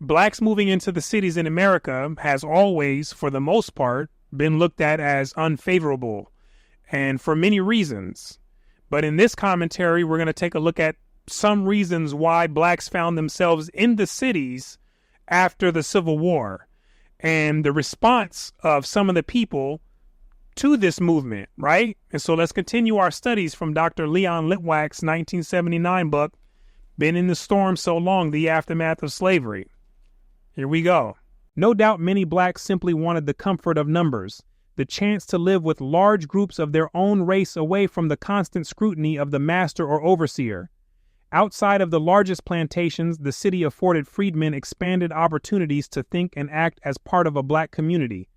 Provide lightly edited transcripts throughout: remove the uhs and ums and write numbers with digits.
Blacks moving into the cities in America has always, for the most part, been looked at as unfavorable, and for many reasons. But in this commentary, we're going to take a look at some reasons why blacks found themselves in the cities after the Civil War and the response of some of the people to this movement, right? And so let's continue our studies from Dr. Leon Litwack's 1979 book, Been in the Storm So Long, The Aftermath of Slavery. Here we go. No doubt many blacks simply wanted the comfort of numbers, the chance to live with large groups of their own race away from the constant scrutiny of the master or overseer. Outside of the largest plantations, the city afforded freedmen expanded opportunities to think and act as part of a black community.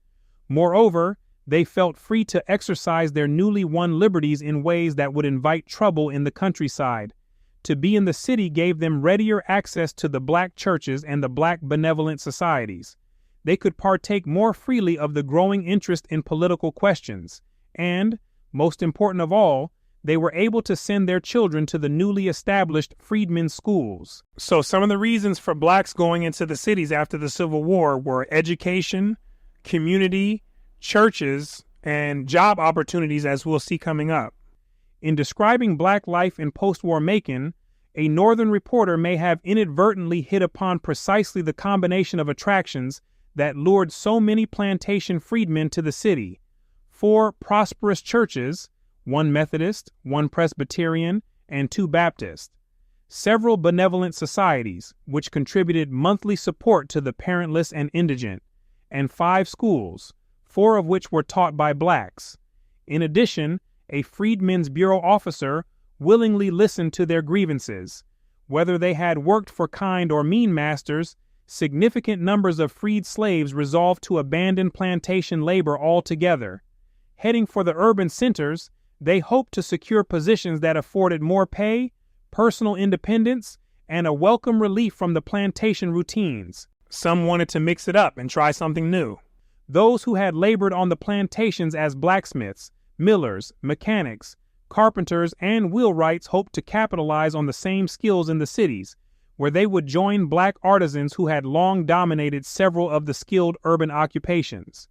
Moreover, they felt free to exercise their newly won liberties in ways that would invite trouble in the countryside. To be in the city gave them readier access to the black churches and the black benevolent societies. They could partake more freely of the growing interest in political questions, and, most important of all, they were able to send their children to the newly established freedmen's schools. So some of the reasons for blacks going into the cities after the Civil War were education, community, churches, and job opportunities, as we'll see coming up. In describing black life in post-war Macon, a northern reporter may have inadvertently hit upon precisely the combination of attractions that lured so many plantation freedmen to the city: 4 prosperous churches, 1 Methodist, 1 Presbyterian, and 2 Baptist; several benevolent societies, which contributed monthly support to the parentless and indigent; and 5 schools, 4 of which were taught by blacks. In addition, a Freedmen's Bureau officer willingly listened to their grievances. Whether they had worked for kind or mean masters, significant numbers of freed slaves resolved to abandon plantation labor altogether. Heading for the urban centers, they hoped to secure positions that afforded more pay, personal independence, and a welcome relief from the plantation routines. Some wanted to mix it up and try something new. Those who had labored on the plantations as blacksmiths, millers, mechanics, carpenters, and wheelwrights hoped to capitalize on the same skills in the cities, where they would join black artisans who had long dominated several of the skilled urban occupations.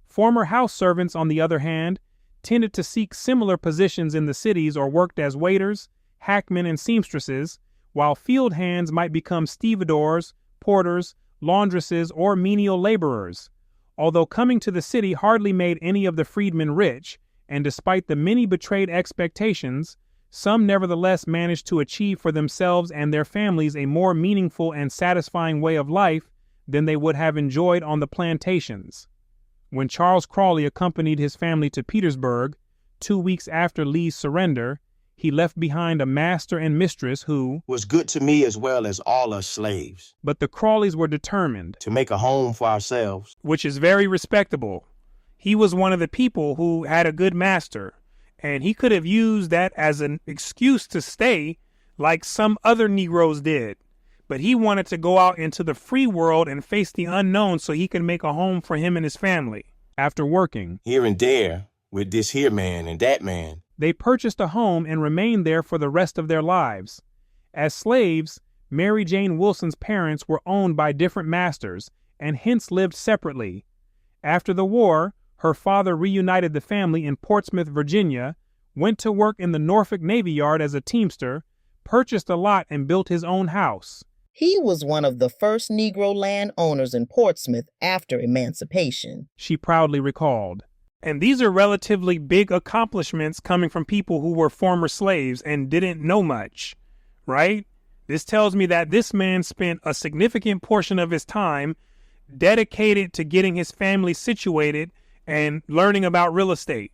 Former house servants, on the other hand, tended to seek similar positions in the cities or worked as waiters, hackmen, and seamstresses, while field hands might become stevedores, porters, laundresses, or menial laborers. Although coming to the city hardly made any of the freedmen rich, and despite the many betrayed expectations, some nevertheless managed to achieve for themselves and their families a more meaningful and satisfying way of life than they would have enjoyed on the plantations. When Charles Crawley accompanied his family to Petersburg, 2 weeks after Lee's surrender, he left behind a master and mistress who was good to me as well as all us slaves. But the Crawleys were determined to make a home for ourselves, which is very respectable. He was one of the people who had a good master, and he could have used that as an excuse to stay like some other Negroes did. But he wanted to go out into the free world and face the unknown so he could make a home for him and his family. After working here and there with this here man and that man, they purchased a home and remained there for the rest of their lives. As slaves, Mary Jane Wilson's parents were owned by different masters and hence lived separately. After the war, her father reunited the family in Portsmouth, Virginia, went to work in the Norfolk Navy Yard as a teamster, purchased a lot, and built his own house. He was one of the first Negro landowners in Portsmouth after emancipation, she proudly recalled. And these are relatively big accomplishments coming from people who were former slaves and didn't know much, right? This tells me that this man spent a significant portion of his time dedicated to getting his family situated and learning about real estate.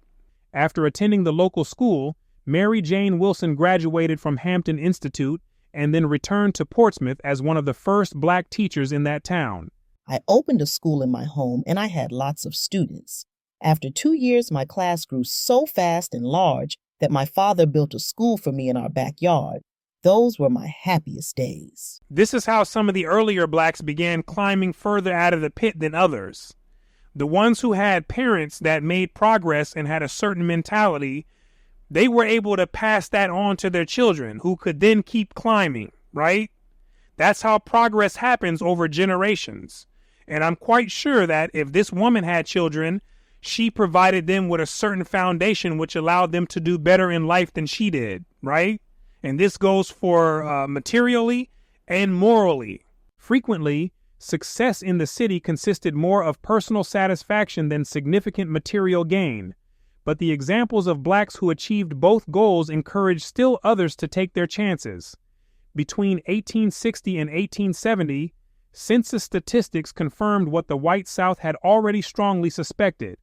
After attending the local school, Mary Jane Wilson graduated from Hampton Institute and then returned to Portsmouth as one of the first black teachers in that town. I opened a school in my home and I had lots of students. After 2 years, my class grew so fast and large that my father built a school for me in our backyard. Those were my happiest days. This is how some of the earlier blacks began climbing further out of the pit than others. The ones who had parents that made progress and had a certain mentality, they were able to pass that on to their children, who could then keep climbing, right? That's how progress happens over generations. And I'm quite sure that if this woman had children, she provided them with a certain foundation which allowed them to do better in life than she did, right? And this goes for materially and morally. Frequently, success in the city consisted more of personal satisfaction than significant material gain. But the examples of blacks who achieved both goals encouraged still others to take their chances. Between 1860 and 1870, census statistics confirmed what the white South had already strongly suspected: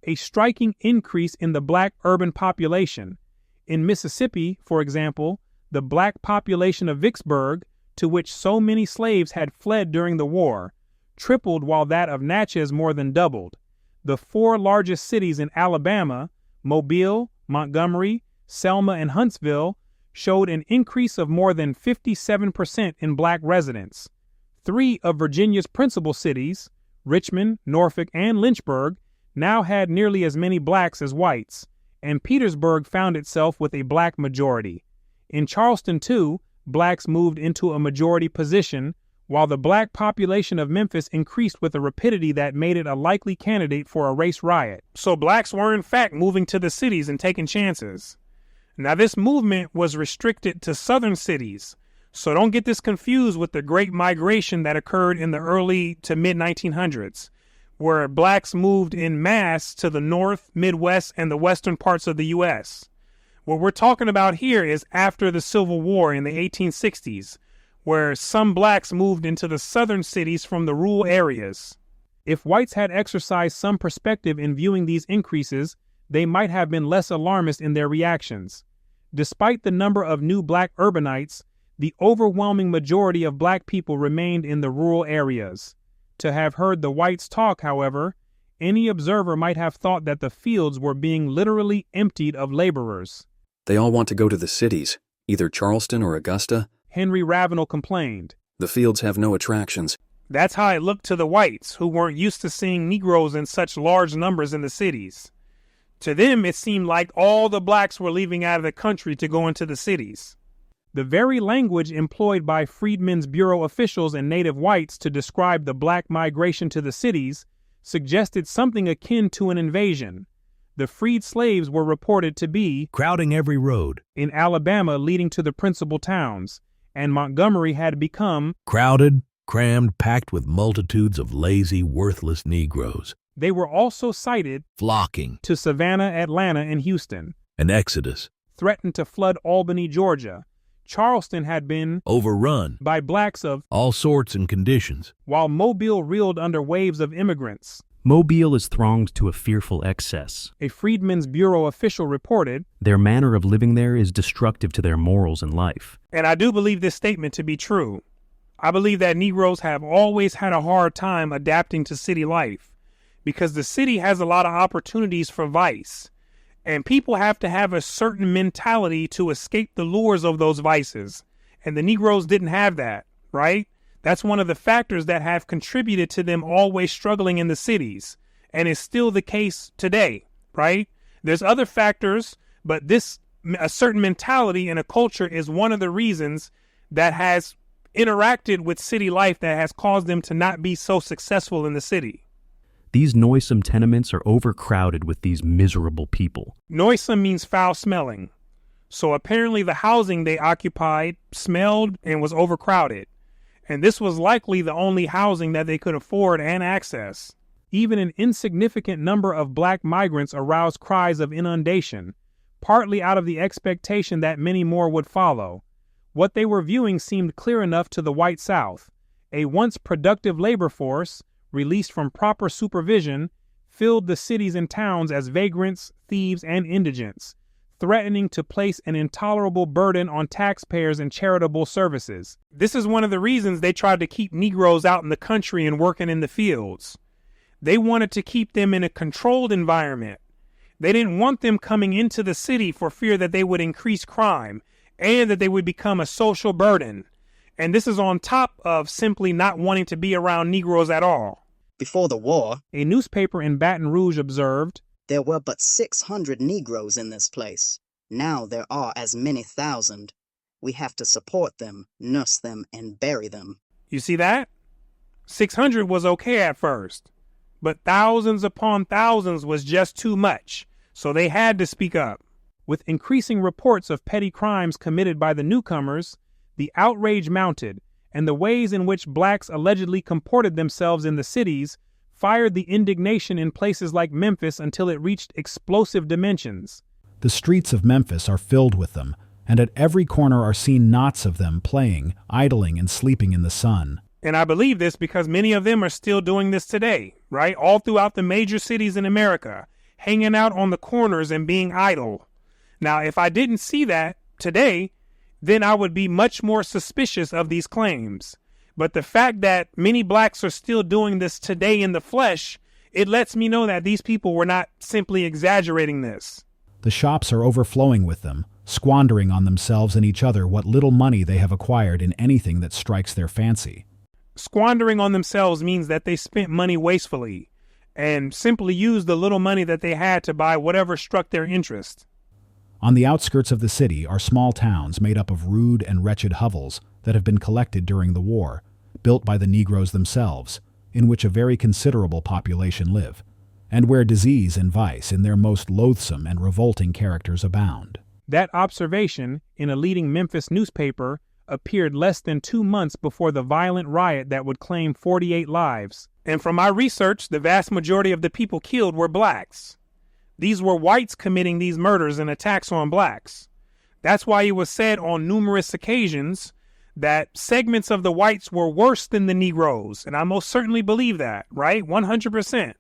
a striking increase in the black urban population. In Mississippi, for example, the black population of Vicksburg, to which so many slaves had fled during the war, tripled while that of Natchez more than doubled. The four largest cities in Alabama, Mobile, Montgomery, Selma, and Huntsville, showed an increase of more than 57% in black residents. Three of Virginia's principal cities, Richmond, Norfolk, and Lynchburg, now had nearly as many blacks as whites, and Petersburg found itself with a black majority. In Charleston, too, blacks moved into a majority position, while the black population of Memphis increased with a rapidity that made it a likely candidate for a race riot. So blacks were in fact moving to the cities and taking chances. Now this movement was restricted to southern cities, so don't get this confused with the Great Migration that occurred in the early to mid-1900s, where blacks moved en masse to the North, Midwest, and the western parts of the U.S. What we're talking about here is after the Civil War in the 1860s, where some blacks moved into the southern cities from the rural areas. If whites had exercised some perspective in viewing these increases, they might have been less alarmist in their reactions. Despite the number of new black urbanites, the overwhelming majority of black people remained in the rural areas. To have heard the whites talk, however, any observer might have thought that the fields were being literally emptied of laborers. They all want to go to the cities, either Charleston or Augusta. Henry Ravenel complained. The fields have no attractions. That's how it looked to the whites, who weren't used to seeing Negroes in such large numbers in the cities. To them, it seemed like all the blacks were leaving out of the country to go into the cities. The very language employed by Freedmen's Bureau officials and native whites to describe the black migration to the cities suggested something akin to an invasion. The freed slaves were reported to be crowding every road in Alabama leading to the principal towns, and Montgomery had become crowded, crammed, packed with multitudes of lazy, worthless Negroes. They were also cited Flocking to Savannah, Atlanta, and Houston. An exodus Threatened to flood Albany, Georgia. Charleston had been overrun by blacks of all sorts and conditions, while Mobile reeled under waves of immigrants. Mobile is thronged to a fearful excess. A Freedmen's Bureau official reported, Their manner of living there is destructive to their morals and life. And I do believe this statement to be true. I believe that Negroes have always had a hard time adapting to city life because the city has a lot of opportunities for vice. And people have to have a certain mentality to escape the lures of those vices. And the Negroes didn't have that, right? That's one of the factors that have contributed to them always struggling in the cities. And is still the case today, right? There's other factors, but a certain mentality and a culture is one of the reasons that has interacted with city life that has caused them to not be so successful in the city. These noisome tenements are overcrowded with these miserable people. Noisome means foul-smelling. So apparently the housing they occupied smelled and was overcrowded. And this was likely the only housing that they could afford and access. Even an insignificant number of black migrants aroused cries of inundation, partly out of the expectation that many more would follow. What they were viewing seemed clear enough to the white South. A once productive labor force, released from proper supervision, filled the cities and towns as vagrants, thieves, and indigents, threatening to place an intolerable burden on taxpayers and charitable services. This is one of the reasons they tried to keep Negroes out in the country and working in the fields. They wanted to keep them in a controlled environment. They didn't want them coming into the city for fear that they would increase crime and that they would become a social burden. And this is on top of simply not wanting to be around Negroes at all. Before the war, a newspaper in Baton Rouge observed, there were but 600 Negroes in this place. Now there are as many thousand. We have to support them, nurse them, and bury them. You see that? 600 was okay at first, but thousands upon thousands was just too much, so they had to speak up. With increasing reports of petty crimes committed by the newcomers, the outrage mounted, and the ways in which blacks allegedly comported themselves in the cities fired the indignation in places like Memphis until it reached explosive dimensions. The streets of Memphis are filled with them, and at every corner are seen knots of them playing, idling, and sleeping in the sun. And I believe this because many of them are still doing this today, right? All throughout the major cities in America, hanging out on the corners and being idle. Now, if I didn't see that today, then I would be much more suspicious of these claims. But the fact that many blacks are still doing this today in the flesh, it lets me know that these people were not simply exaggerating this. The shops are overflowing with them, squandering on themselves and each other what little money they have acquired in anything that strikes their fancy. Squandering on themselves means that they spent money wastefully and simply used the little money that they had to buy whatever struck their interest. On the outskirts of the city are small towns made up of rude and wretched hovels that have been collected during the war, built by the Negroes themselves, in which a very considerable population live, and where disease and vice in their most loathsome and revolting characters abound. That observation in a leading Memphis newspaper appeared less than 2 months before the violent riot that would claim 48 lives. And from my research, the vast majority of the people killed were blacks. These were whites committing these murders and attacks on blacks. That's why it was said on numerous occasions that segments of the whites were worse than the Negroes. And I most certainly believe that, right? 100%.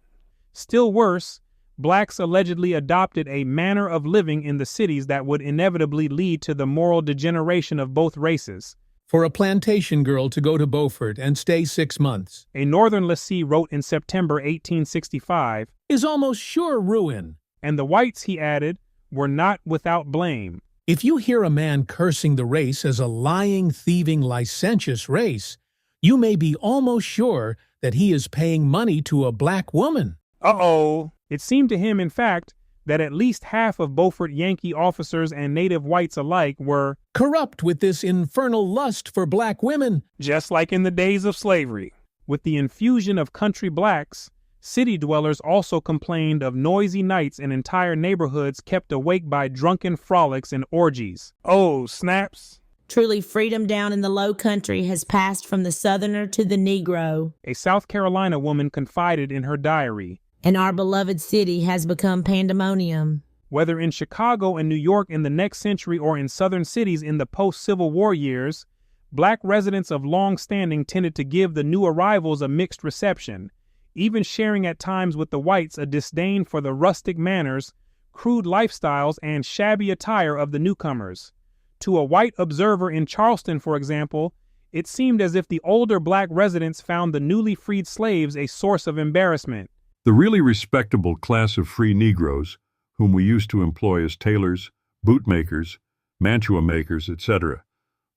Still worse, blacks allegedly adopted a manner of living in the cities that would inevitably lead to the moral degeneration of both races. For a plantation girl to go to Beaufort and stay 6 months, A northern lessee wrote in September 1865, is almost sure ruin. and the whites, he added, were not without blame. If you hear a man cursing the race as a lying, thieving, licentious race, you may be almost sure that he is paying money to a black woman. Uh-oh. It seemed to him, in fact, that at least half of Beaufort Yankee officers and native whites alike were corrupt with this infernal lust for black women. just like in the days of slavery. With the infusion of country blacks, city dwellers also complained of noisy nights and entire neighborhoods kept awake by drunken frolics and orgies. Oh, snaps. Truly, freedom down in the low country has passed from the Southerner to the Negro, A South Carolina woman confided in her diary. and our beloved city has become pandemonium. Whether in Chicago and New York in the next century or in southern cities in the post-Civil War years, black residents of long standing tended to give the new arrivals a mixed reception, even sharing at times with the whites a disdain for the rustic manners, crude lifestyles, and shabby attire of the newcomers. To a white observer in Charleston, for example, it seemed as if the older black residents found the newly freed slaves a source of embarrassment. The really respectable class of free Negroes, whom we used to employ as tailors, bootmakers, mantua makers, etc.,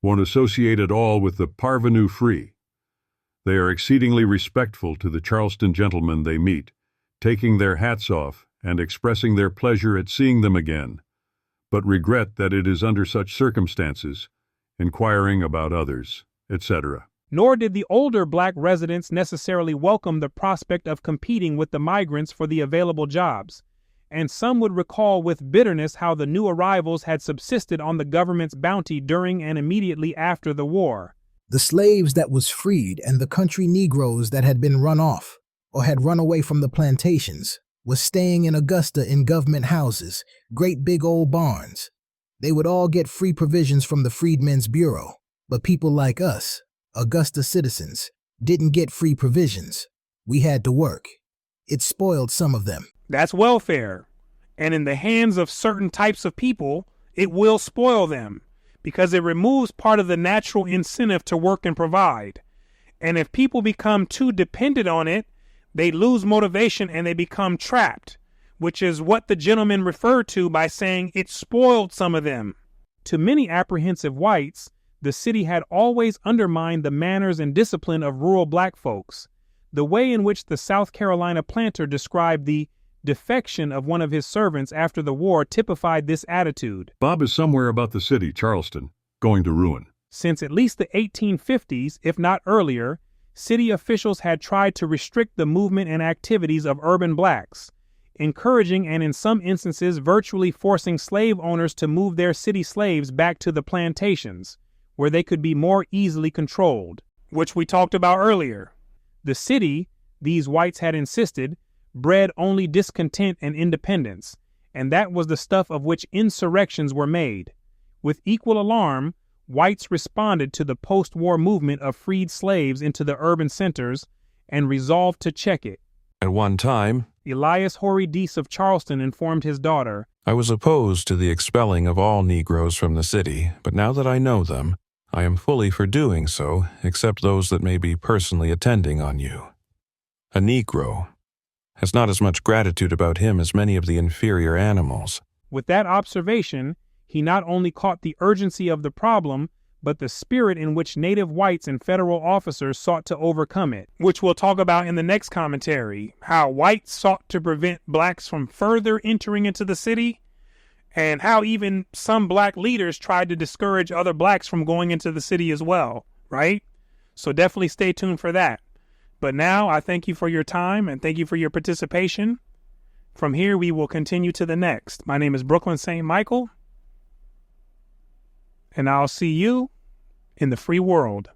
won't associate at all with the parvenu free. They are exceedingly respectful to the Charleston gentlemen they meet, taking their hats off and expressing their pleasure at seeing them again, but regret that it is under such circumstances, inquiring about others, etc. Nor did the older black residents necessarily welcome the prospect of competing with the migrants for the available jobs, and some would recall with bitterness how the new arrivals had subsisted on the government's bounty during and immediately after the war. The slaves that was freed and the country Negroes that had been run off or had run away from the plantations was staying in Augusta in government houses, great big old barns. They would all get free provisions from the Freedmen's Bureau, but people like us, Augusta citizens, didn't get free provisions. We had to work. It spoiled some of them. That's welfare. And in the hands of certain types of people, it will spoil them because it removes part of the natural incentive to work and provide. And if people become too dependent on it, they lose motivation and they become trapped, which is what the gentleman referred to by saying it spoiled some of them. To many apprehensive whites, the city had always undermined the manners and discipline of rural black folks. The way in which the South Carolina planter described the defection of one of his servants after the war typified this attitude. Bob is somewhere about the city, Charleston, going to ruin. Since at least the 1850s, if not earlier, city officials had tried to restrict the movement and activities of urban blacks, encouraging and in some instances virtually forcing slave owners to move their city slaves back to the plantations, where they could be more easily controlled, which we talked about earlier. The city, these whites had insisted, bred only discontent and independence, and that was the stuff of which insurrections were made. With equal alarm, whites responded to the post-war movement of freed slaves into the urban centers and resolved to check it. At one time, Elias Horry Deese of Charleston informed his daughter, I was opposed to the expelling of all Negroes from the city, but now that I know them, I am fully for doing so, except those that may be personally attending on you. A Negro has not as much gratitude about him as many of the inferior animals. With that observation, he not only caught the urgency of the problem, but the spirit in which native whites and federal officers sought to overcome it, which we'll talk about in the next commentary, how whites sought to prevent blacks from further entering into the city, and how even some black leaders tried to discourage other blacks from going into the city as well, right? So definitely stay tuned for that. But now I thank you for your time and thank you for your participation. From here, we will continue to the next. My name is Brooklyn St. Michael, and I'll see you in the free world.